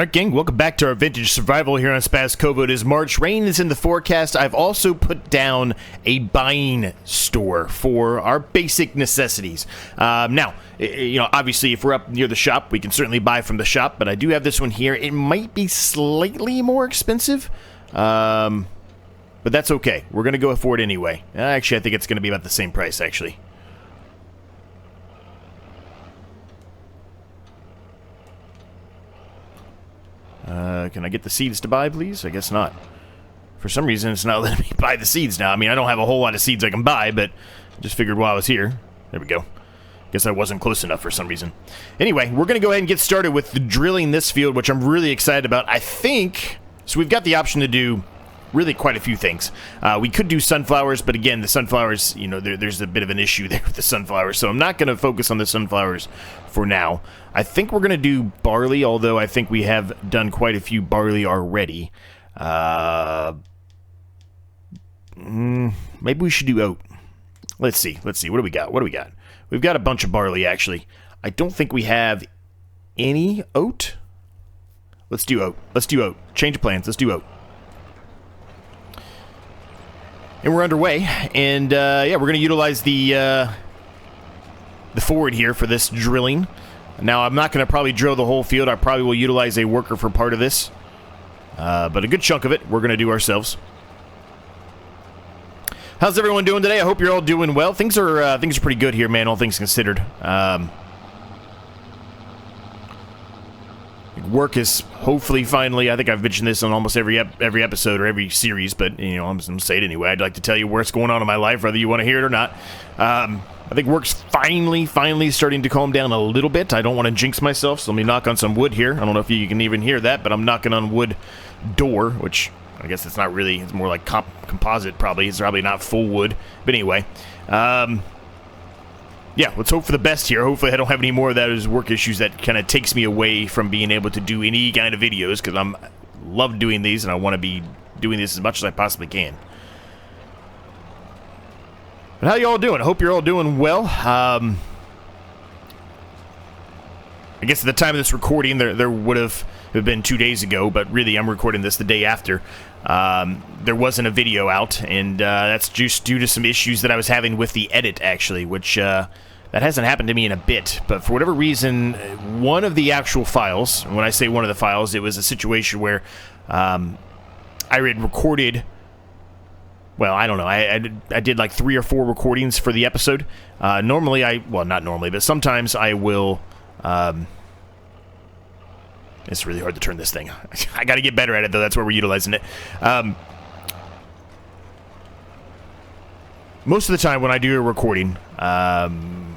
Alright gang, welcome back to our vintage survival here on Szpakowo. It is March, rain is in the forecast. I've also put down a buying store for our basic necessities. Now, you know, obviously if we're up near the shop, we can certainly buy from the shop, but I do have this one here. It might be slightly more expensive, but that's okay. We're going to go for it anyway. Actually, I think it's going to be about the same price, actually. Can I get the seeds to buy, please? I guess not. For some reason, it's not letting me buy the seeds now. I mean, I don't have a whole lot of seeds I can buy, but I just figured while I was here. There we go. Guess I wasn't close enough for some reason. Anyway, we're going to go ahead and get started with drilling this field, which I'm really excited about. I think... So we've got the option to do really quite a few things. We could do sunflowers, but again, the sunflowers, you know, there's a bit of an issue there with the sunflowers, so I'm not going to focus on the sunflowers for now. I think we're going to do barley, although I think we have done quite a few barley already. Maybe we should do oat. Let's see. What do we got? We've got a bunch of barley, actually. I don't think we have any oat. Let's do oat. Change of plans. Let's do oat. And we're underway, and yeah, we're going to utilize the forward here for this drilling. Now, I'm not going to probably drill the whole field. I probably will utilize a worker for part of this, but a good chunk of it we're going to do ourselves. How's everyone doing today? I hope you're all doing well. Things are pretty good here, man. All things considered. Work is hopefully finally, I think I've mentioned this on almost every episode or every series, but, you know, I'm just going to say it anyway. I'd like to tell you what's going on in my life, whether you want to hear it or not. I think work's finally starting to calm down a little bit. I don't want to jinx myself, so let me knock on some wood here. I don't know if you can even hear that, but I'm knocking on wood door, which I guess it's not really, it's more like composite probably. It's probably not full wood. But anyway, yeah, let's hope for the best here. Hopefully I don't have any more of those work issues that kind of takes me away from being able to do any kind of videos, because I love doing these and I want to be doing this as much as I possibly can. But how you all doing? I hope you're all doing well. I guess at the time of this recording, there would have been 2 days ago, but really I'm recording this the day after. There wasn't a video out, and that's just due to some issues that I was having with the edit, actually, which that hasn't happened to me in a bit. But for whatever reason, one of the actual files, and when I say one of the files, it was a situation where I had recorded... Well, I don't know. I did like 3 or 4 recordings for the episode. Normally, well, not normally, but sometimes I will... It's really hard to turn this thing. I got to get better at it, though. That's where we're utilizing it. Most of the time when I do a recording,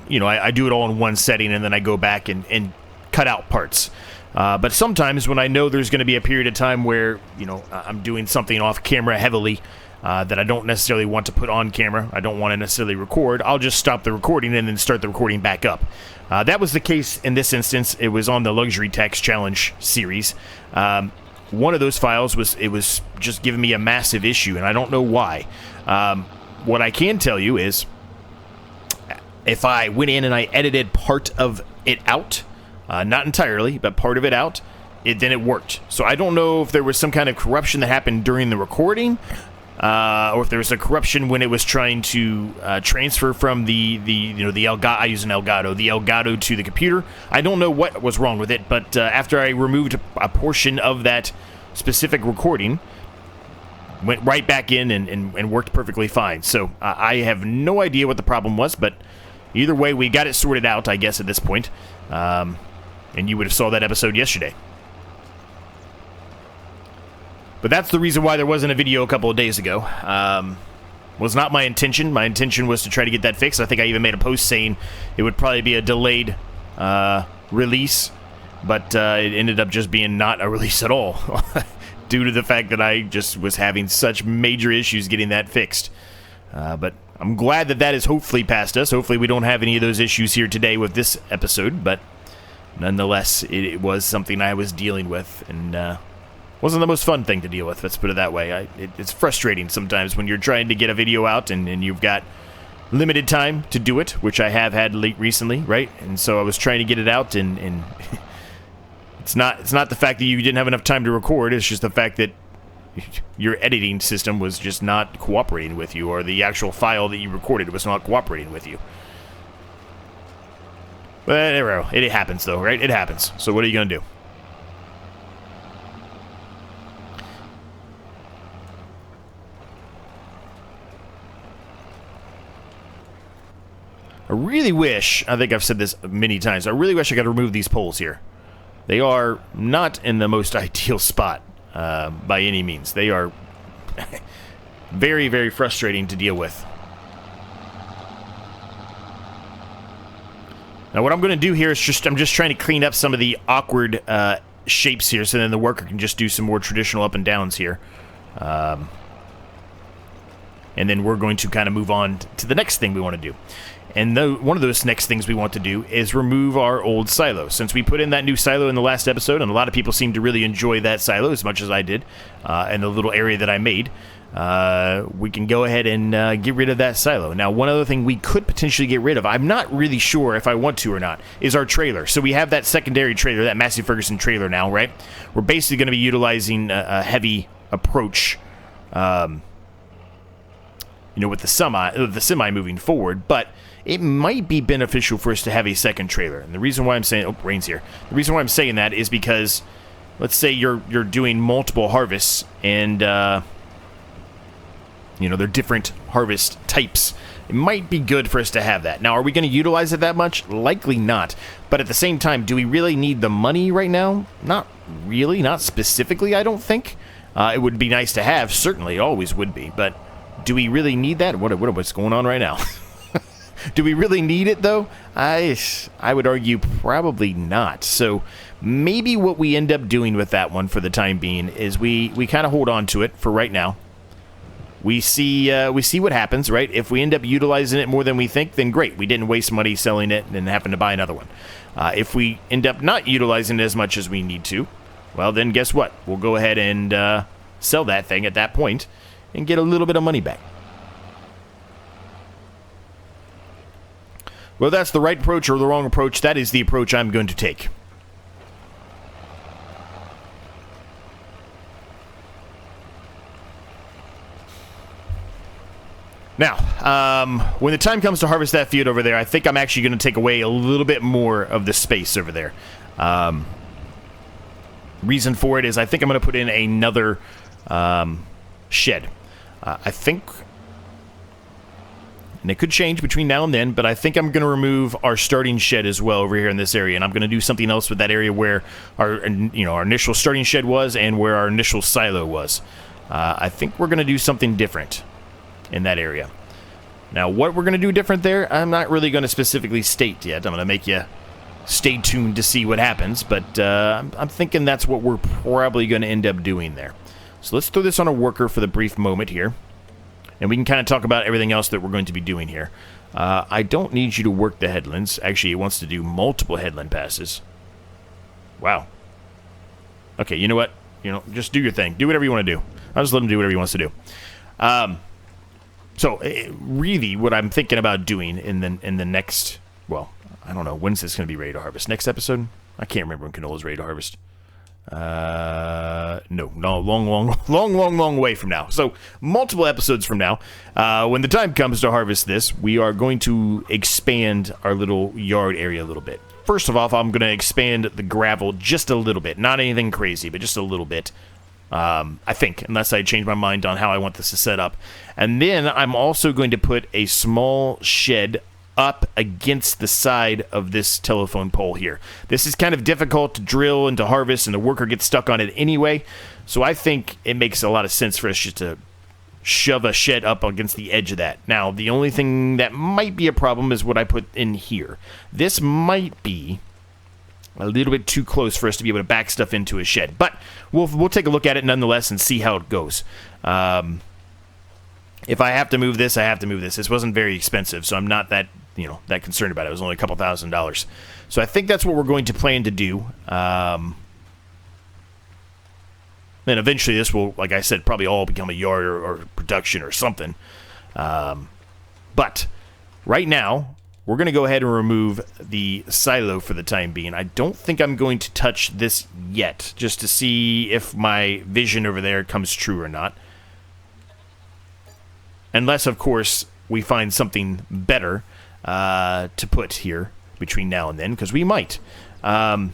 you know, I do it all in one setting, and then I go back and cut out parts. But sometimes when I know there's going to be a period of time where, you know, I'm doing something off camera heavily, that I don't necessarily want to put on camera, I don't want to necessarily record, I'll just stop the recording and then start the recording back up. That was the case in this instance. It was on the Luxury Tax Challenge series. One of those files was just giving me a massive issue, and I don't know why. What I can tell you is, if I went in and I edited part of it out, not entirely, but part of it out, then it worked. So I don't know if there was some kind of corruption that happened during the recording, or if there was a corruption when it was trying to transfer from the Elgato. I use an Elgato, the Elgato to the computer. I don't know what was wrong with it, but after I removed a portion of that specific recording, went right back in and worked perfectly fine. So I have no idea what the problem was, but either way, we got it sorted out, I guess, at this point. And you would have saw that episode yesterday. But that's the reason why there wasn't a video a couple of days ago. Was not my intention. My intention was to try to get that fixed. I think I even made a post saying it would probably be a delayed release, but it ended up just being not a release at all, due to the fact that I just was having such major issues getting that fixed. But I'm glad that that is hopefully past us. Hopefully we don't have any of those issues here today with this episode, but nonetheless, it was something I was dealing with, and wasn't the most fun thing to deal with, let's put it that way. It's frustrating sometimes when you're trying to get a video out and you've got limited time to do it, which I have had recently, right? And so I was trying to get it out, and It's not the fact that you didn't have enough time to record. It's just the fact that your editing system was just not cooperating with you, or the actual file that you recorded was not cooperating with you. But it happens, though, right? It happens. So what are you going to do? I really wish, I think I've said this many times, I really wish I could remove these poles here. They are not in the most ideal spot. By any means. They are very, very frustrating to deal with. Now what I'm going to do here is I'm just trying to clean up some of the awkward shapes here, so then the worker can just do some more traditional up and downs here. And then we're going to kind of move on to the next thing we want to do. And one of those next things we want to do is remove our old silo. Since we put in that new silo in the last episode, and a lot of people seem to really enjoy that silo as much as I did, and the little area that I made, we can go ahead and get rid of that silo. Now, one other thing we could potentially get rid of, I'm not really sure if I want to or not, is our trailer. So we have that secondary trailer, that Massey Ferguson trailer now, right? We're basically going to be utilizing a heavy approach, with the semi moving forward, but it might be beneficial for us to have a second trailer. And the reason why I'm saying, oh, rain's here. The reason why I'm saying that is because, let's say you're doing multiple harvests, and they're different harvest types. It might be good for us to have that. Now, are we going to utilize it that much? Likely not. But at the same time, do we really need the money right now? Not really. Not specifically, I don't think. It would be nice to have. Certainly, always would be. But do we really need that? What's going on right now? Do we really need it, though? I would argue probably not. So maybe what we end up doing with that one for the time being is we kind of hold on to it for right now. We see what happens, right? If we end up utilizing it more than we think, then great. We didn't waste money selling it and having to buy another one. If we end up not utilizing it as much as we need to, well, then guess what? We'll go ahead and sell that thing at that point and get a little bit of money back. Well, that's the right approach or the wrong approach. That is the approach I'm going to take. Now, when the time comes to harvest that field over there, I think I'm actually going to take away a little bit more of the space over there. Reason for it is I think I'm going to put in another shed. I think... And it could change between now and then, but I think I'm going to remove our starting shed as well over here in this area, and I'm going to do something else with that area where our initial starting shed was and where our initial silo was. I think we're going to do something different in that area. Now, what we're going to do different there, I'm not really going to specifically state yet. I'm going to make you stay tuned to see what happens, but I'm thinking that's what we're probably going to end up doing there. So let's throw this on a worker for the brief moment here. And we can kind of talk about everything else that we're going to be doing here. I don't need you to work the headlands. Actually, it wants to do multiple headland passes. Wow. Okay, you know what? Just do your thing. Do whatever you want to do. I'll just let him do whatever he wants to do. So, really, what I'm thinking about doing in the next... Well, I don't know. When's this going to be ready to harvest? Next episode? I can't remember when canola's ready to harvest. No, long way from now. So multiple episodes from now, when the time comes to harvest this, we are going to expand our little yard area a little bit. First of all, I'm going to expand the gravel just a little bit. Not anything crazy, but just a little bit. I think, unless I change my mind on how I want this to set up. And then I'm also going to put a small shed up against the side of this telephone pole here. This is kind of difficult to drill and to harvest, and the worker gets stuck on it anyway. So I think it makes a lot of sense for us just to shove a shed up against the edge of that. Now, the only thing that might be a problem is what I put in here. This might be a little bit too close for us to be able to back stuff into a shed, but we'll take a look at it nonetheless and see how it goes. If I have to move this, I have to move this. This wasn't very expensive, so I'm not that concerned about it. It was only a couple $1,000s. So I think that's what we're going to plan to do. Then eventually this will, like I said, probably all become a yard or production or something. But right now, we're going to go ahead and remove the silo for the time being. I don't think I'm going to touch this yet, just to see if my vision over there comes true or not. Unless, of course, we find something better to put here between now and then, because we might. But,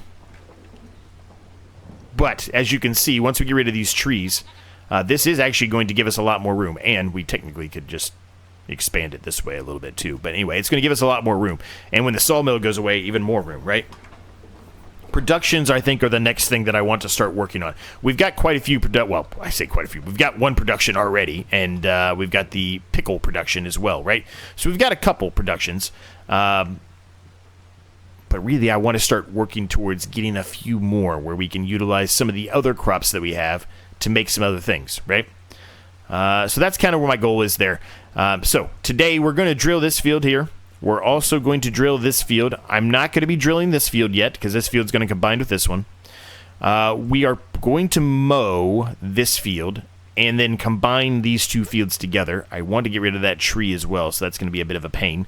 as you can see, once we get rid of these trees, this is actually going to give us a lot more room, and we technically could just expand it this way a little bit too. But anyway, it's going to give us a lot more room. And when the sawmill goes away, even more room, right? Productions, I think, are the next thing that I want to start working on. We've got quite a few, well, I say quite a few. We've got one production already, and we've got the pickle production as well, right? So we've got a couple productions. But really, I want to start working towards getting a few more where we can utilize some of the other crops that we have to make some other things, right? So that's kind of where my goal is there. So today we're going to drill this field here. We're also going to drill this field. I'm not going to be drilling this field yet because this field's going to combine with this one. We are going to mow this field and then combine these two fields together. I want to get rid of that tree as well, so that's going to be a bit of a pain.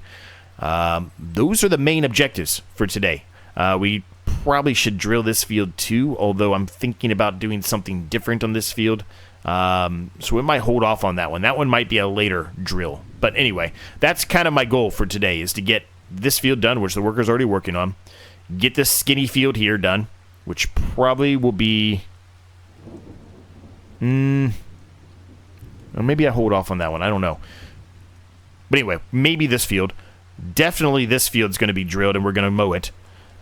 Those are the main objectives for today. We probably should drill this field too, although I'm thinking about doing something different on this field. So we might hold off on that one. That one might be a later drill. But anyway, that's kind of my goal for today, is to get this field done, which the worker's already working on. Get this skinny field here done, which probably will be... or maybe I hold off on that one. I don't know. But anyway, maybe this field. Definitely this field's going to be drilled, and we're going to mow it.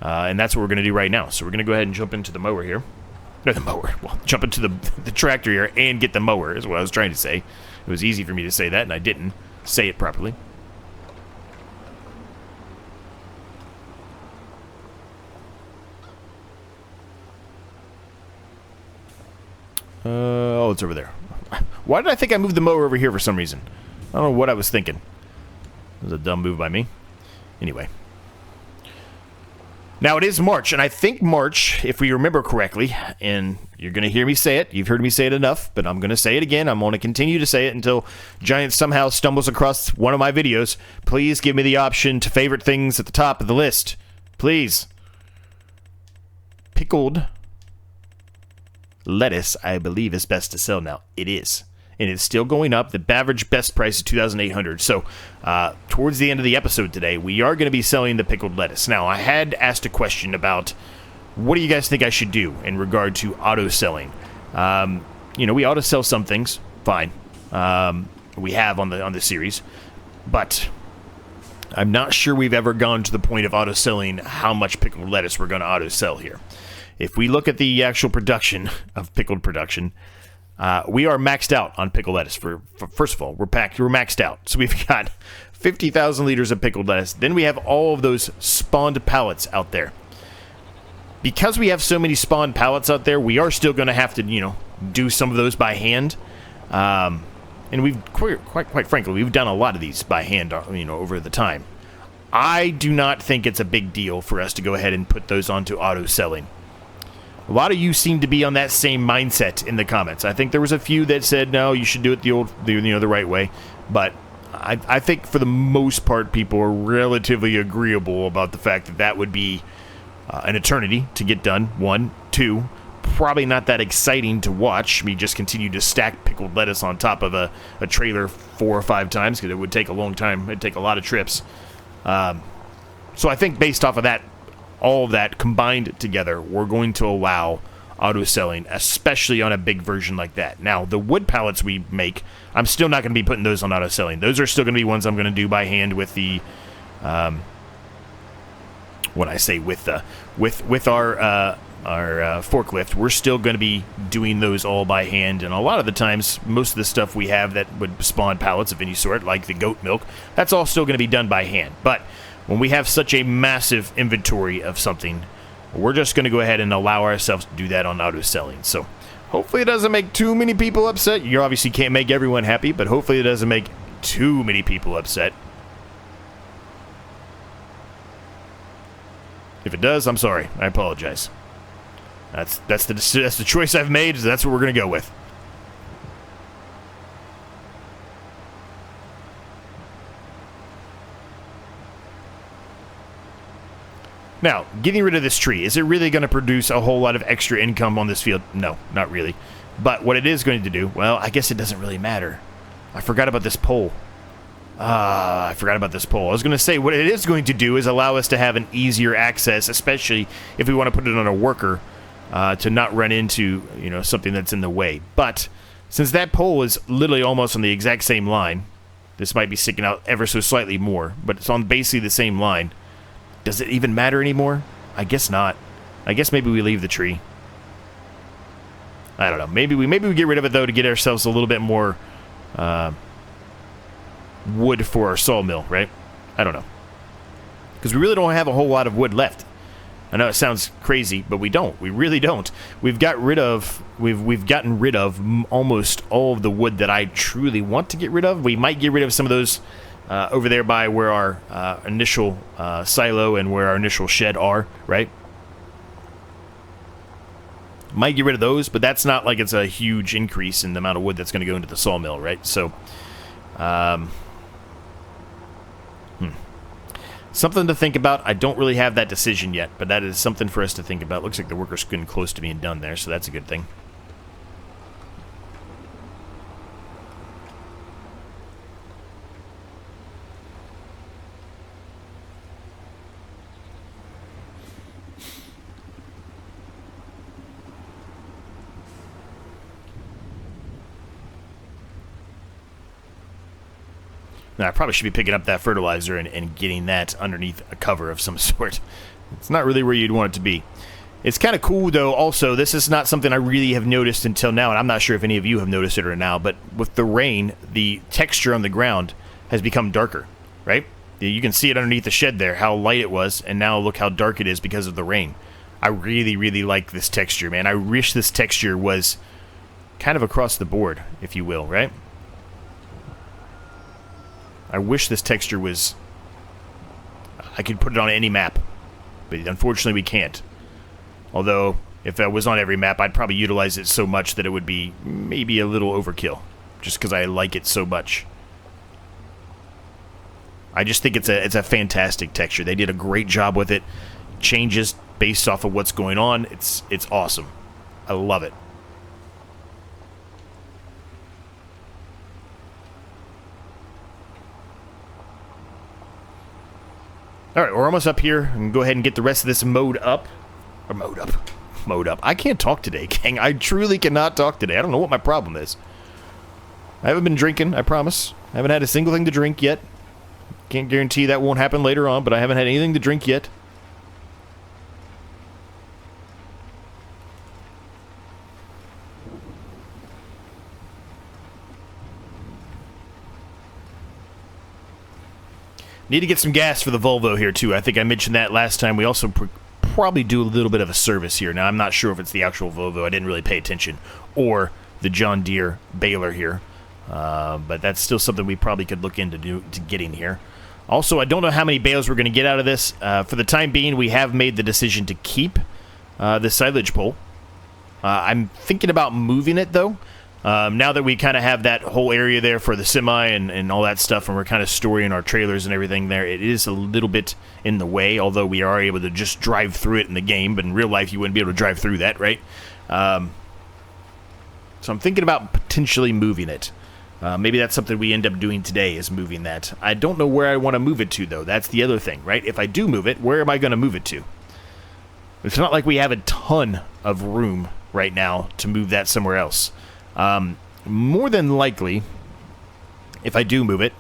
And that's what we're going to do right now. So we're going to go ahead and jump into the mower here. No, the mower. Well, jump into the tractor here and get the mower is what I was trying to say. It was easy for me to say that, and I didn't say it properly. Oh, it's over there. Why did I think I moved the mower over here for some reason? I don't know what I was thinking. It was a dumb move by me. Anyway. Now, it is March, and I think March, if we remember correctly, and you're going to hear me say it, you've heard me say it enough, but I'm going to say it again. I'm going to continue to say it until Giant somehow stumbles across one of my videos. Please give me the option to favorite things at the top of the list. Please. Pickled lettuce, I believe, is best to sell now. It is. And it's still going up. The average best price is $2,800. So, towards the end of the episode today, we are going to be selling the pickled lettuce. Now, I had asked a question about what do you guys think I should do in regard to auto selling? You know, we auto sell some things, fine. We have on the series, but I'm not sure we've ever gone to the point of auto selling how much pickled lettuce we're going to auto sell here. If we look at the actual production of pickled production. We are maxed out on pickled lettuce. First of all, we're maxed out. So we've got 50,000 liters of pickled lettuce. Then we have all of those spawned pallets out there. Because we have so many spawned pallets out there, we are still going to have to, you know, do some of those by hand. And we've quite frankly, we've done a lot of these by hand, you know, over the time. I do not think it's a big deal for us to go ahead and put those onto auto selling. A lot of you seem to be on that same mindset in the comments. I think there was a few that said, no, you should do it the right way. But I think for the most part, people are relatively agreeable about the fact that that would be an eternity to get done. 1, 2, probably not that exciting to watch me just continue to stack pickled lettuce on top of a trailer 4 or 5 times, because it would take a long time. It'd take a lot of trips. So I think based off of that, all of that combined together, we're going to allow auto selling, especially on a big version like that. Now, the wood pallets we make, I'm still not going to be putting those on auto selling. Those are still going to be ones I'm going to do by hand with the, when I say with our forklift, we're still going to be doing those all by hand. And a lot of the times, most of the stuff we have that would spawn pallets of any sort, like the goat milk, that's all still going to be done by hand. But when we have such a massive inventory of something, we're just going to go ahead and allow ourselves to do that on auto selling. So hopefully it doesn't make too many people upset. You obviously can't make everyone happy, but hopefully it doesn't make too many people upset. If it does, I'm sorry. I apologize. That's the choice I've made. That's what we're going to go with. Now, getting rid of this tree, is it really going to produce a whole lot of extra income on this field? No, not really. But what it is going to do, well, I guess it doesn't really matter. I forgot about this pole. I forgot about this pole. I was going to say, what it is going to do is allow us to have an easier access, especially if we want to put it on a worker, to not run into, you know, something that's in the way. But since that pole is literally almost on the exact same line, this might be sticking out ever so slightly more, but it's on basically the same line. Does it even matter anymore? I guess not. I guess maybe we leave the tree. I don't know. Maybe we get rid of it, though, to get ourselves a little bit more wood for our sawmill, right? I don't know. Because we really don't have a whole lot of wood left. I know it sounds crazy, but we don't. We really don't. We've gotten rid of almost all of the wood that I truly want to get rid of. We might get rid of some of those over there by where our initial silo and where our initial shed are, right? Might get rid of those, but that's not like it's a huge increase in the amount of wood that's going to go into the sawmill, right? So, something to think about. I don't really have that decision yet, but that is something for us to think about. Looks like the worker's getting close to being done there, so that's a good thing. Now, I probably should be picking up that fertilizer and getting that underneath a cover of some sort. It's not really where you'd want it to be. It's kind of cool, though, also, this is not something I really have noticed until now, and I'm not sure if any of you have noticed it or now, but with the rain, the texture on the ground has become darker, right? You can see it underneath the shed there, how light it was, and now look how dark it is because of the rain. I really, really like this texture, man. I wish this texture was kind of across the board, if you will, right? I wish this texture was... I could put it on any map, but unfortunately we can't. Although, if it was on every map, I'd probably utilize it so much that it would be maybe a little overkill, just because I like it so much. I just think it's a fantastic texture. They did a great job with it. Changes based off of what's going on. It's awesome. I love it. Alright, we're almost up here. I'm going to go ahead and get the rest of this mowed up. Or mowed up. Mowed up. I can't talk today, gang. I truly cannot talk today. I don't know what my problem is. I haven't been drinking, I promise. I haven't had a single thing to drink yet. Can't guarantee that won't happen later on, but I haven't had anything to drink yet. Need to get some gas for the Volvo here, too. I think I mentioned that last time. We also probably do a little bit of a service here. Now, I'm not sure if it's the actual Volvo. I didn't really pay attention. Or the John Deere baler here. But that's still something we probably could look into getting here. Also, I don't know how many bales we're going to get out of this. For the time being, we have made the decision to keep the silage pole. I'm thinking about moving it, though. Now that we kind of have that whole area there for the semi and all that stuff, and we're kind of storing our trailers and everything there, it is a little bit in the way, although we are able to just drive through it in the game, but in real life you wouldn't be able to drive through that, right? So I'm thinking about potentially moving it. Maybe that's something we end up doing today, is moving that. I don't know where I want to move it to, though. That's the other thing, right? If I do move it, where am I going to move it to? It's not like we have a ton of room right now to move that somewhere else. More than likely, if I do move it,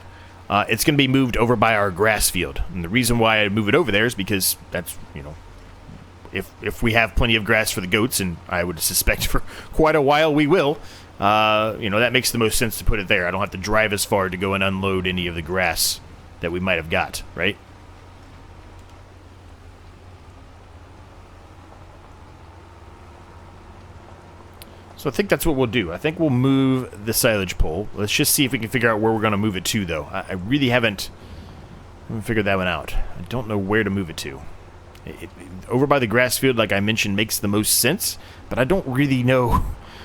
it's going to be moved over by our grass field. And the reason why I move it over there is because that's, you know, if we have plenty of grass for the goats, and I would suspect for quite a while we will, you know, that makes the most sense to put it there. I don't have to drive as far to go and unload any of the grass that we might have got, right? So I think that's what we'll do. I think we'll move the silage pole. Let's just see if we can figure out where we're going to move it to, though. I really haven't figured that one out. I don't know where to move it to. Over by the grass field, like I mentioned, makes the most sense, but I don't really know.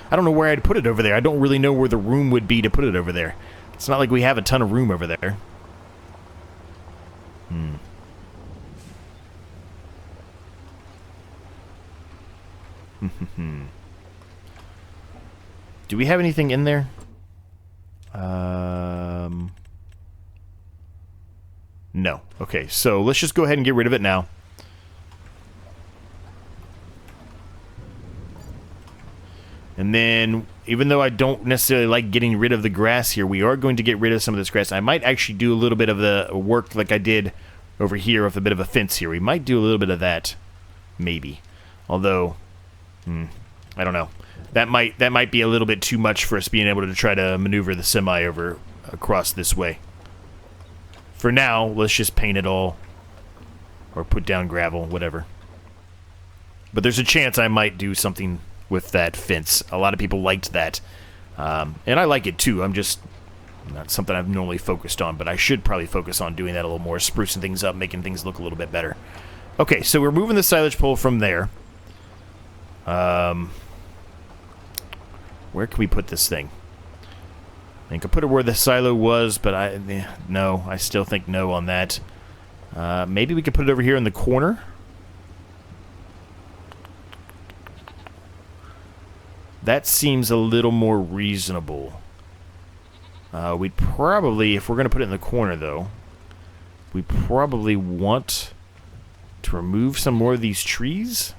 I don't know where I'd put it over there. I don't really know where the room would be to put it over there. It's not like we have a ton of room over there. Do we have anything in there? No. Okay, so let's just go ahead and get rid of it now. And then, even though I don't necessarily like getting rid of the grass here, we are going to get rid of some of this grass. I might actually do a little bit of the work like I did over here with a bit of a fence here. We might do a little bit of that, maybe. Although, I don't know. That might be a little bit too much for us being able to try to maneuver the semi over across this way. For now, let's just paint it all, or put down gravel, whatever. But there's a chance I might do something with that fence. A lot of people liked that, and I like it too. I'm just not something I've normally focused on, but I should probably focus on doing that a little more, sprucing things up, making things look a little bit better. Okay, so we're moving the silage pole from there. Where can we put this thing? I could put it where the silo was, but no, I still think no on that. Maybe we could put it over here in the corner. That seems a little more reasonable. We'd probably, if we're going to put it in the corner, though, we probably want to remove some more of these trees.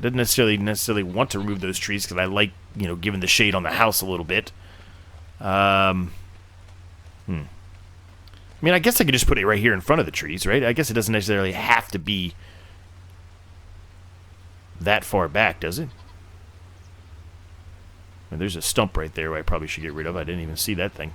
Doesn't necessarily want to remove those trees because I like, you know, giving the shade on the house a little bit. I mean, I guess I could just put it right here in front of the trees, right? I guess it doesn't necessarily have to be that far back, does it? And there's a stump right there I probably should get rid of. I didn't even see that thing.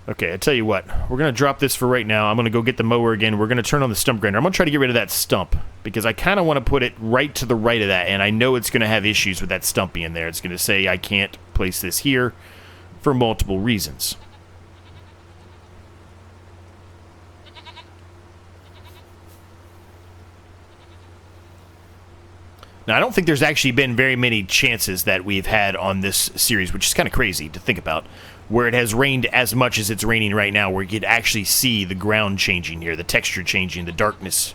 Okay, I tell you what. We're going to drop this for right now. I'm going to go get the mower again. We're going to turn on the stump grinder. I'm going to try to get rid of that stump because I kind of want to put it right to the right of that, and I know it's going to have issues with that stump being there. It's going to say I can't place this here for multiple reasons. Now, I don't think there's actually been very many chances that we've had on this series, which is kind of crazy to think about, where it has rained as much as it's raining right now, where you could actually see the ground changing here, the texture changing, the darkness,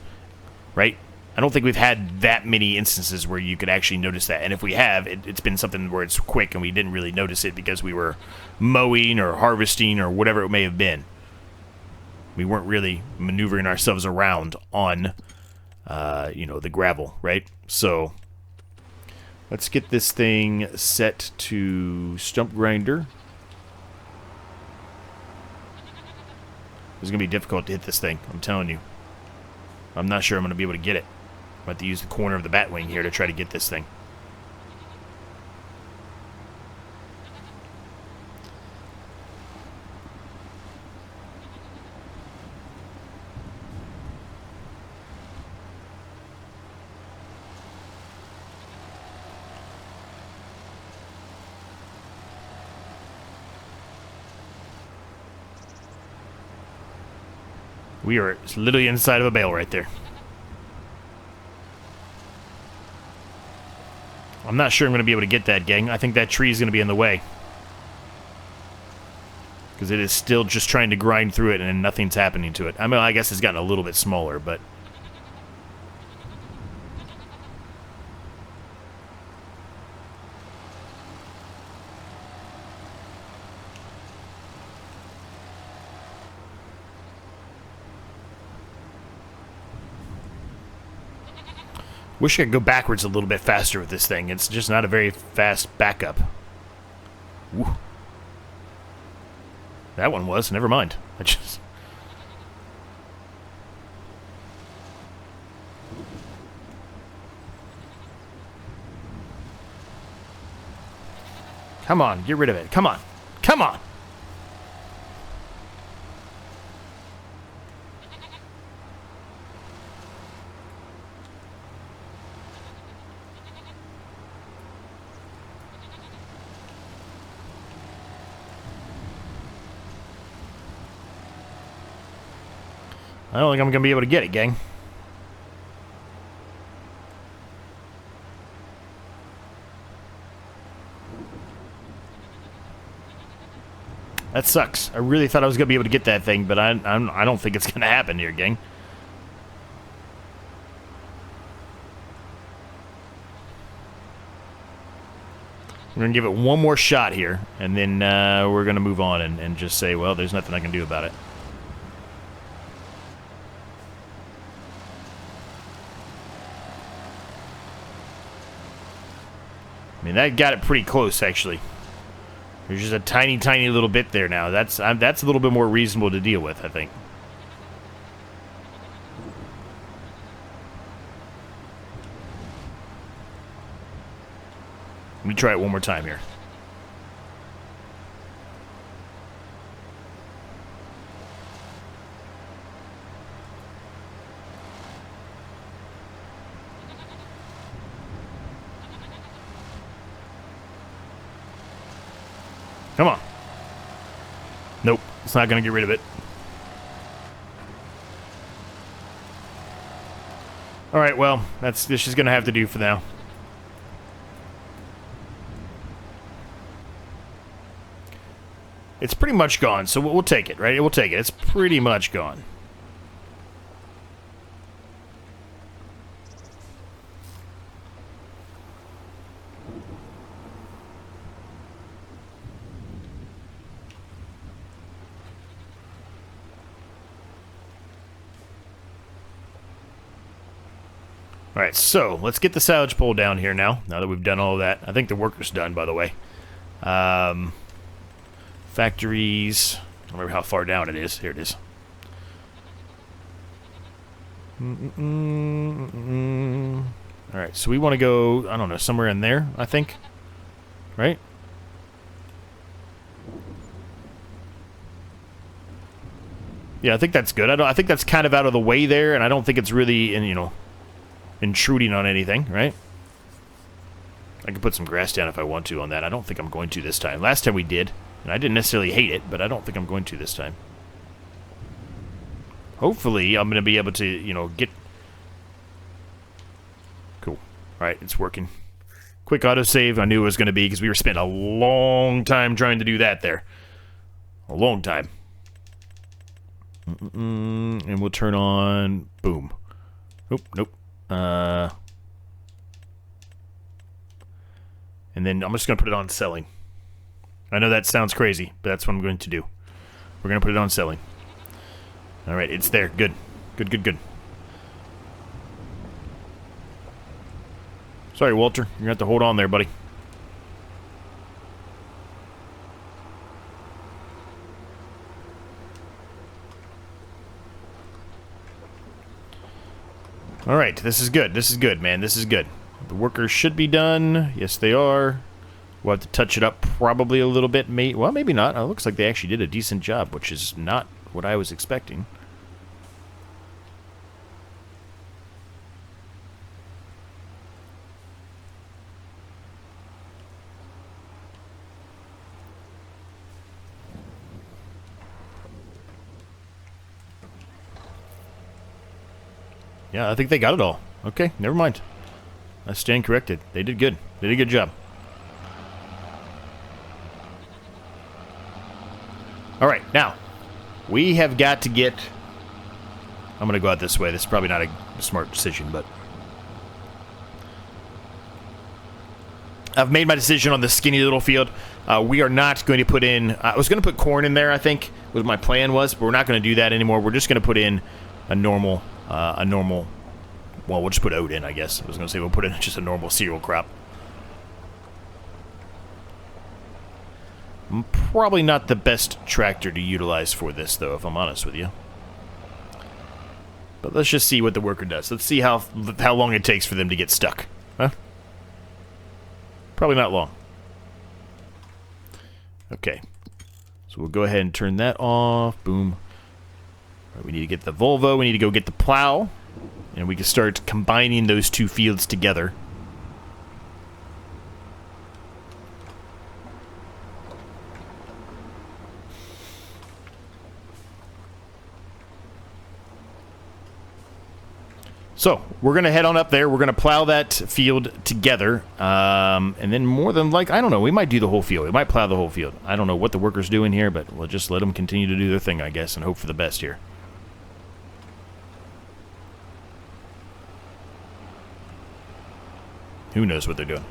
right? I don't think we've had that many instances where you could actually notice that. And if we have, it's been something where it's quick and we didn't really notice it because we were mowing or harvesting or whatever it may have been. We weren't really maneuvering ourselves around on, you know, the gravel, right? So let's get this thing set to stump grinder. It's going to be difficult to hit this thing, I'm telling you. I'm not sure I'm going to be able to get it. I'm going to have to use the corner of the bat wing here to try to get this thing. We are literally inside of a bale right there. I'm not sure I'm going to be able to get that, gang. I think that tree is going to be in the way. Because it is still just trying to grind through it and nothing's happening to it. I mean, I guess it's gotten a little bit smaller, but... Wish I could go backwards a little bit faster with this thing. It's just not a very fast backup. Ooh. That one was. Never mind. I just... Come on, get rid of it. Come on. Come on! I don't think I'm going to be able to get it, gang. That sucks. I really thought I was going to be able to get that thing, but I don't think it's going to happen here, gang. We're going to give it one more shot here, and then we're going to move on and just say, well, there's nothing I can do about it. I mean, that got it pretty close, actually. There's just a tiny, tiny little bit there now. That's a little bit more reasonable to deal with, I think. Let me try it one more time here. Come on. Nope, it's not going to get rid of it. Alright, well, this is going to have to do for now. It's pretty much gone, so we'll take it, right? We'll take it. It's pretty much gone. Alright, so let's get the silage pole down here now that we've done all of that. I think the worker's done, by the way. Factories. I don't remember how far down it is. Here it is. Alright, so we want to go, I don't know, somewhere in there, I think. Right? Yeah, I think that's good. I think that's kind of out of the way there, and I don't think it's really, intruding on anything, right? I can put some grass down if I want to on that. I don't think I'm going to this time. Last time we did, and I didn't necessarily hate it, but I don't think I'm going to this time. Hopefully, I'm going to be able to, get... Cool. Alright, it's working. Quick autosave, I knew it was going to be, because we were spending a long time trying to do that there. A long time. And we'll turn on... Boom. Nope. And then I'm just going to put it on selling. I know that sounds crazy, but that's what I'm going to do. We're going to put it on selling. Alright, it's there. Good. Good. Sorry, Walter. You're going to have to hold on there, buddy. Alright, this is good. This is good, man. This is good. The workers should be done. Yes, they are. We'll have to touch it up probably a little bit. Well, maybe not. It looks like they actually did a decent job, which is not what I was expecting. Yeah, I think they got it all. Okay, never mind. I stand corrected. They did good. They did a good job. Alright, now, we have got to get... I'm going to go out this way. This is probably not a smart decision, but... I've made my decision on the skinny little field. We are not going to put in... I was going to put corn in there, I think, what my plan was, but we're not going to do that anymore. We're just going to put in a normal... well, we'll just put oat in, I guess. I was going to say we'll put in just a normal cereal crop. Probably not the best tractor to utilize for this, though, if I'm honest with you. But let's just see what the worker does. Let's see how long it takes for them to get stuck. Huh? Probably not long. Okay. So we'll go ahead and turn that off. Boom. Right, we need to get the Volvo. We need to go get the plow. And we can start combining those two fields together. So we're going to head on up there. We're going to plow that field together. And then more than like, I don't know, we might do the whole field. We might plow the whole field. I don't know what the workers doing here, but we'll just let them continue to do their thing, I guess, and hope for the best here. Who knows what they're doing?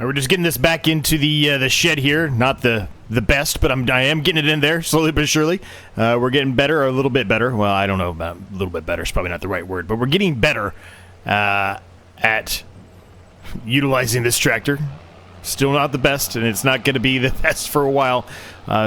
We're just getting this back into the shed here. Not the best, but I am getting it in there slowly but surely. We're getting better, or a little bit better. Well, I don't know about a little bit better. It's probably not the right word, but we're getting better at utilizing this tractor. Still not the best, and it's not going to be the best for a while.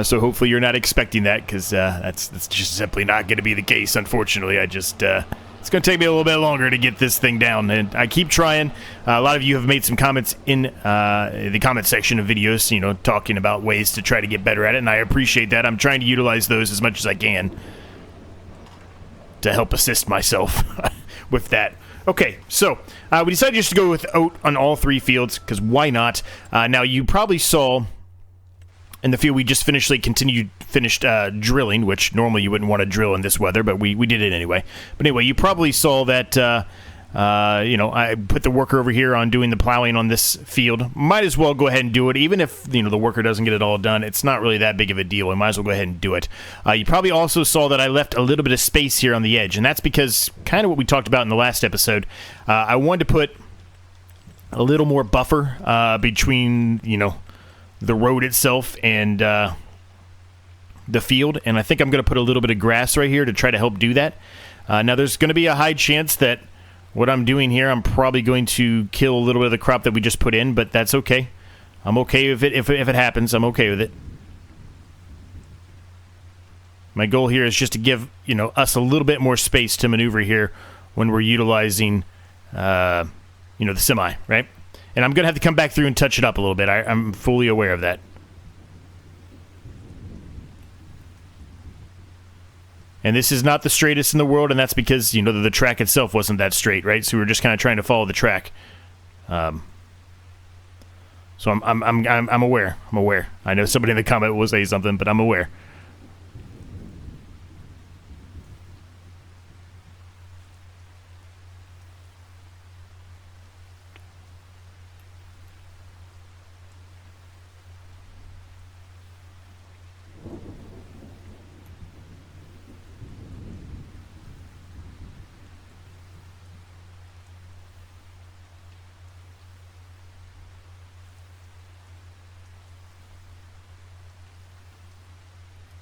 So hopefully you're not expecting that, because that's just simply not going to be the case. Unfortunately, it's going to take me a little bit longer to get this thing down, and I keep trying. A lot of you have made some comments in the comment section of videos, talking about ways to try to get better at it, and I appreciate that. I'm trying to utilize those as much as I can to help assist myself with that. Okay, so we decided just to go with oat on all three fields, because why not? Now, you probably saw in the field we just finished drilling, which normally you wouldn't want to drill in this weather, but we did it anyway. But anyway, you probably saw that, I put the worker over here on doing the plowing on this field. Might as well go ahead and do it, even if, the worker doesn't get it all done. It's not really that big of a deal. I might as well go ahead and do it. You probably also saw that I left a little bit of space here on the edge, and that's because kind of what we talked about in the last episode. I wanted to put a little more buffer between, the road itself and the field, and I think I'm going to put a little bit of grass right here to try to help do that. Now, there's going to be a high chance that what I'm doing here, I'm probably going to kill a little bit of the crop that we just put in, but that's okay. I'm okay with it. If it happens, I'm okay with it. My goal here is just to give us a little bit more space to maneuver here when we're utilizing the semi, right? And I'm going to have to come back through and touch it up a little bit. I'm fully aware of that. And this is not the straightest in the world, and that's because, the track itself wasn't that straight, right? So we were just kind of trying to follow the track. So I'm aware. I'm aware. I know somebody in the comment will say something, but I'm aware.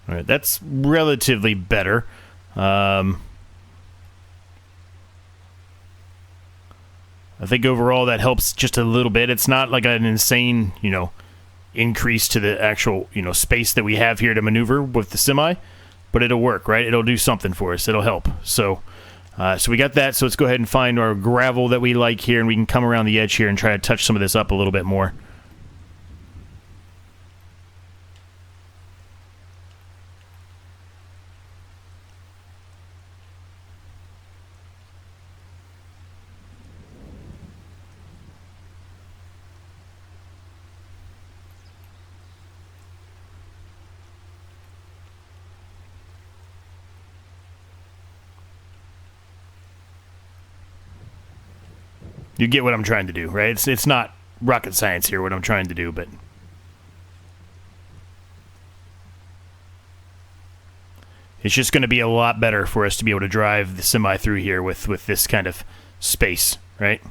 All right, that's relatively better. I think overall that helps just a little bit. It's not like an insane, increase to the actual, space that we have here to maneuver with the semi, but it'll work, right? It'll do something for us. It'll help. So we got that. So let's go ahead and find our gravel that we like here, and we can come around the edge here and try to touch some of this up a little bit more. You get what I'm trying to do, right? It's not rocket science here, what I'm trying to do, but it's just going to be a lot better for us to be able to drive the semi through here with this kind of space, right?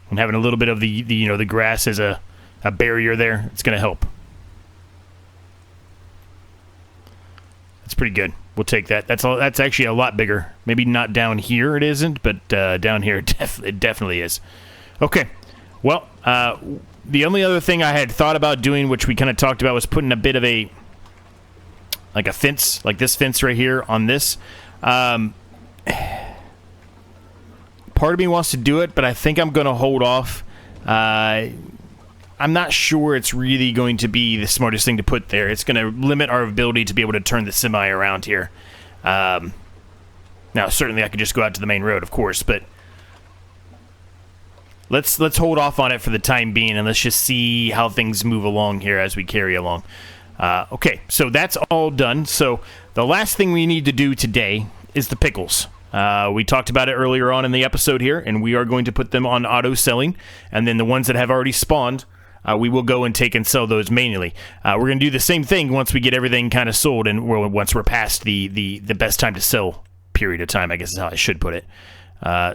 And having a little bit of the grass as a barrier there, it's going to help. That's pretty good. We'll take that. That's actually a lot bigger. Maybe not down here it isn't, but down here it definitely is. Okay. Well, the only other thing I had thought about doing, which we kind of talked about, was putting a bit of a fence, like this fence right here on this. Part of me wants to do it, but I think I'm going to hold off. I'm not sure it's really going to be the smartest thing to put there. It's going to limit our ability to be able to turn the semi around here. Now, certainly I could just go out to the main road, of course, but let's hold off on it for the time being, and let's just see how things move along here as we carry along. Okay, so that's all done. So the last thing we need to do today is the pickles. We talked about it earlier on in the episode here, and we are going to put them on auto selling, and then the ones that have already spawned, we will go and take and sell those manually. We're going to do the same thing once we get everything kind of sold, and once we're past the best time to sell period of time, I guess is how I should put it.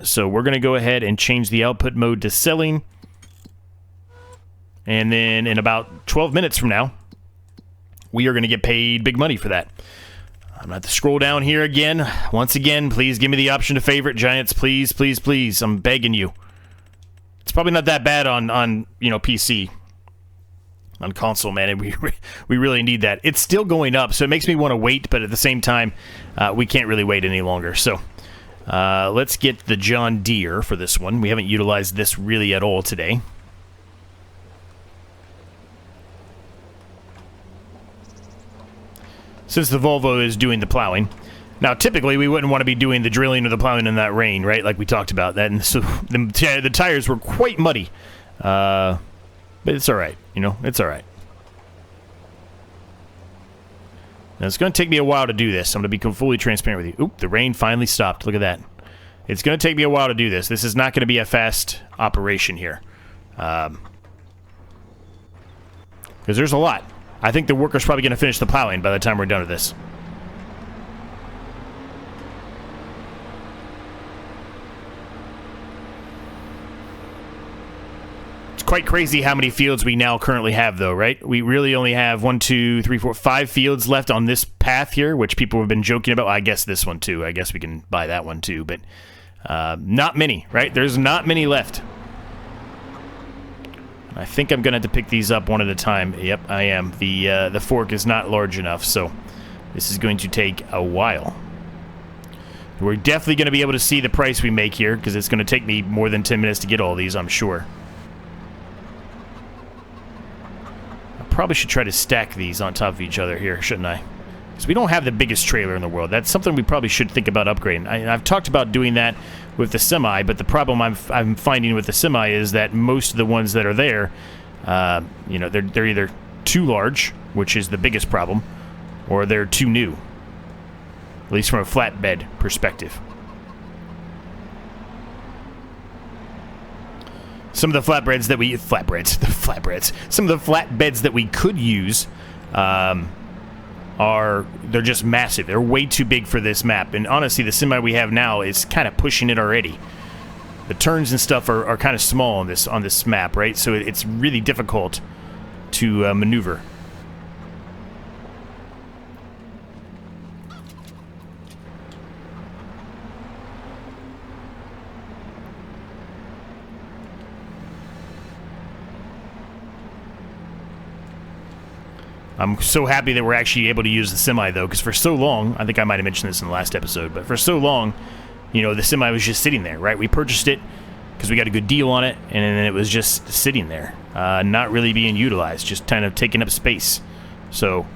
So we're going to go ahead and change the output mode to selling, and then in about 12 minutes from now, we are going to get paid big money for that. I'm going to have to scroll down here again. Once again, please give me the option to favorite, Giants. Please, please, please. I'm begging you. It's probably not that bad on PC. On console, man, we really need that. It's still going up, so it makes me want to wait, but at the same time, we can't really wait any longer. So let's get the John Deere for this one. We haven't utilized this really at all today. Since the Volvo is doing the plowing. Now, typically, we wouldn't want to be doing the drilling or the plowing in that rain, right? Like we talked about that. And so the tires were quite muddy. But it's all right. It's all right. Now, it's going to take me a while to do this. I'm going to be fully transparent with you. Oop, the rain finally stopped. Look at that. It's going to take me a while to do this. This is not going to be a fast operation here. Because there's a lot. I think the worker's probably going to finish the plowing by the time we're done with this. It's quite crazy how many fields we now currently have, though, right? We really only have 1, 2, 3, 4, 5 fields left on this path here, which people have been joking about. Well, I guess this one, too. I guess we can buy that one, too. But not many, right? There's not many left. I think I'm going to have to pick these up one at a time. Yep, I am. The fork is not large enough, so this is going to take a while. We're definitely going to be able to see the price we make here, because it's going to take me more than 10 minutes to get all these, I'm sure. I probably should try to stack these on top of each other here, shouldn't I? Because we don't have the biggest trailer in the world. That's something we probably should think about upgrading. I've talked about doing that with the semi, but the problem I'm finding with the semi is that most of the ones that are there, they're either too large, which is the biggest problem, or they're too new. At least from a flatbed perspective. Some of the some of the flatbeds that we could use, they're just massive. They're way too big for this map, and honestly the semi we have now is kind of pushing it already. The turns and stuff are kind of small on this map, right? So it's really difficult to maneuver. I'm so happy that we're actually able to use the semi, though, because for so long, I think I might have mentioned this in the last episode, but for so long, you know, the semi was just sitting there, right? We purchased it because we got a good deal on it, and then it was just sitting there, not really being utilized, just kind of taking up space. So,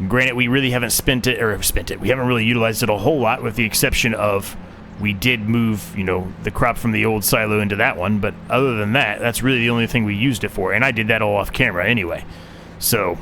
granted, we really haven't we haven't really utilized it a whole lot, with the exception of we did move, you know, the crop from the old silo into that one, but other than that, that's really the only thing we used it for, and I did that all off camera anyway. So,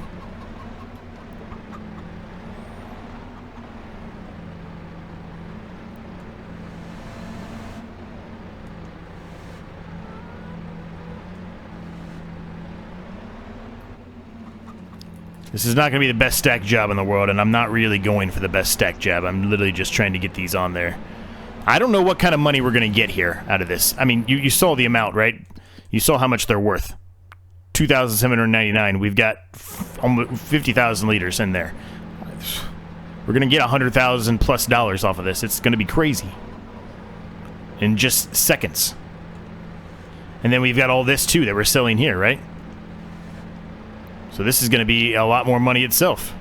this is not going to be the best stack job in the world, and I'm not really going for the best stack job. I'm literally just trying to get these on there. I don't know what kind of money we're going to get here out of this. I mean, you saw the amount, right? You saw how much they're worth. $2,799. We've got almost 50,000 liters in there. We're going to get $100,000 plus off of this. It's going to be crazy. In just seconds. And then we've got all this, too, that we're selling here, right? So this is going to be a lot more money itself.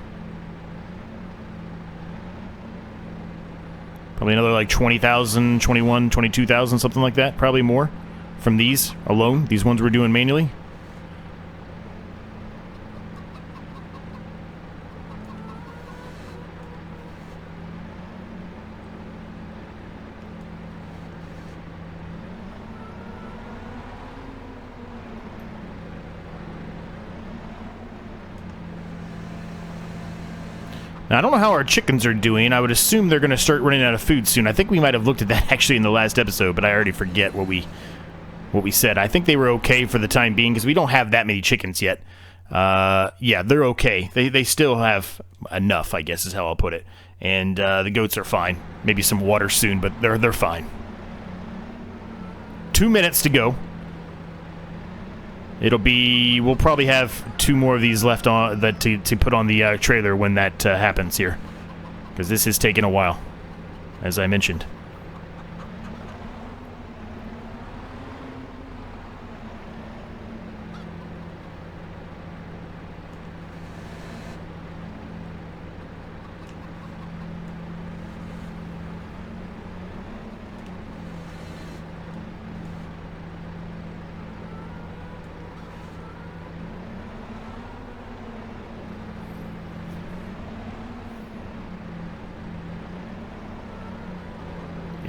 Probably another like 20,000, 21, 22,000, something like that. Probably more from these alone. These ones we're doing manually. Now, I don't know how our chickens are doing. I would assume they're going to start running out of food soon. I think we might have looked at that actually in the last episode, but I already forget what we said. I think they were okay for the time being because we don't have that many chickens yet. Yeah, they're okay. They still have enough, I guess is how I'll put it. And the goats are fine. Maybe some water soon, but they're fine. 2 minutes to go. We'll probably have 2 more of these left on that to put on the trailer when that happens here, because this is taking a while, as I mentioned.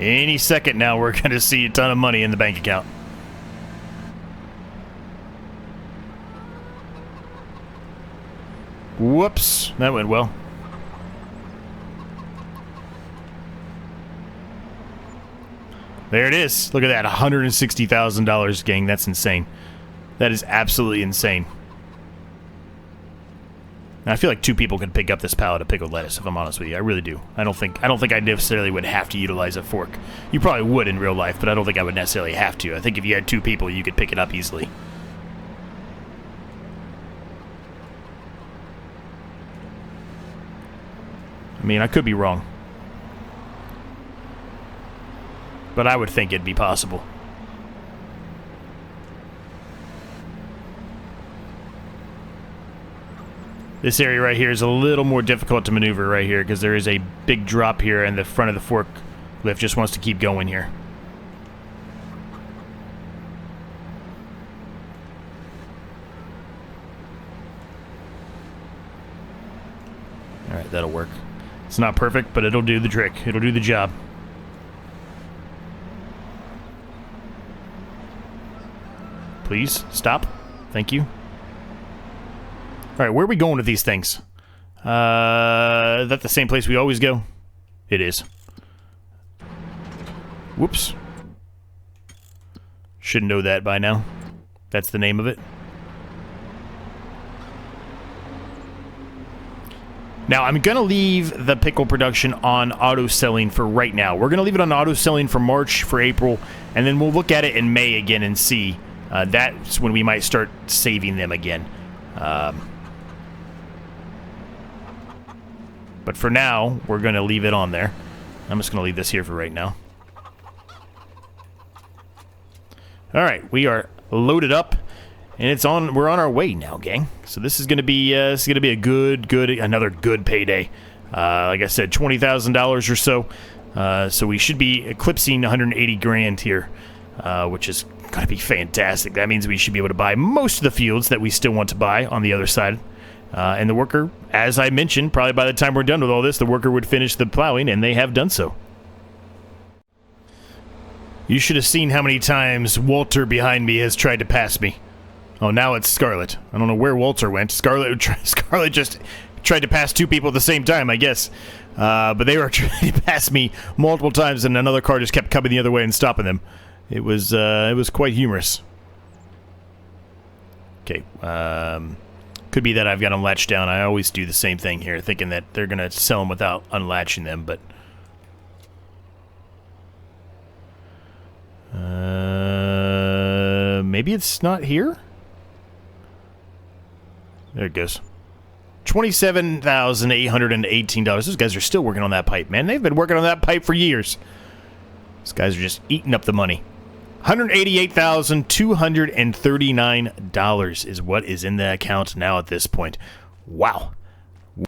Any second now, we're going to see a ton of money in the bank account. Whoops, that went well. There it is. Look at that, $160,000, gang. That's insane. That is absolutely insane. I feel like 2 people could pick up this pallet of pickled lettuce, if I'm honest with you. I really do. I don't think I necessarily would have to utilize a fork. You probably would in real life, but I don't think I would necessarily have to. I think if you had 2 people, you could pick it up easily. I mean, I could be wrong. But I would think it'd be possible. This area right here is a little more difficult to maneuver right here because there is a big drop here and the front of the forklift just wants to keep going here. Alright, that'll work. It's not perfect, but it'll do the trick. It'll do the job. Please, stop. Thank you. Alright, where are we going with these things? Is that the same place we always go? It is. Whoops. Should know that by now. That's the name of it. Now, I'm going to leave the pickle production on auto-selling for right now. We're going to leave it on auto-selling for March, for April, and then we'll look at it in May again and see. That's when we might start saving them again. But for now, we're going to leave it on there. I'm just going to leave this here for right now. Alright, we are loaded up. And we're on our way now, gang. So this is gonna be another good payday. Like I said, $20,000 or so. So we should be eclipsing 180 grand here, which is gonna be fantastic. That means we should be able to buy most of the fields that we still want to buy on the other side. And the worker, as I mentioned, probably by the time we're done with all this, the worker would finish the plowing, and they have done so. You should have seen how many times Walter behind me has tried to pass me. Oh, now it's Scarlet. I don't know where Walter went. Scarlet just tried to pass two people at the same time, I guess. But they were trying to pass me multiple times, and another car just kept coming the other way and stopping them. It was quite humorous. Okay, could be that I've got them latched down. I always do the same thing here, thinking that they're gonna sell them without unlatching them, but maybe it's not here. There it goes. $27,818. Those guys are still working on that pipe, man. They've been working on that pipe for years. These guys are just eating up the money. $188,239 is what is in the account now at this point. Wow.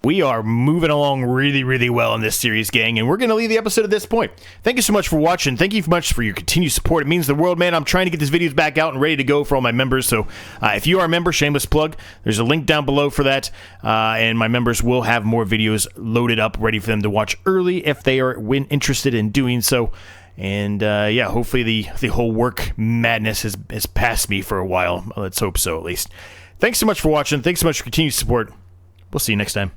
We are moving along really, really well in this series, gang, and we're going to leave the episode at this point. Thank you so much for watching. Thank you so much for your continued support. It means the world, man. I'm trying to get these videos back out and ready to go for all my members, so if you are a member, shameless plug, there's a link down below for that, and my members will have more videos loaded up, ready for them to watch early if they are interested in doing so. And, yeah, hopefully the whole work madness has passed me for a while. Let's hope so, at least. Thanks so much for watching. Thanks so much for continued support. We'll see you next time.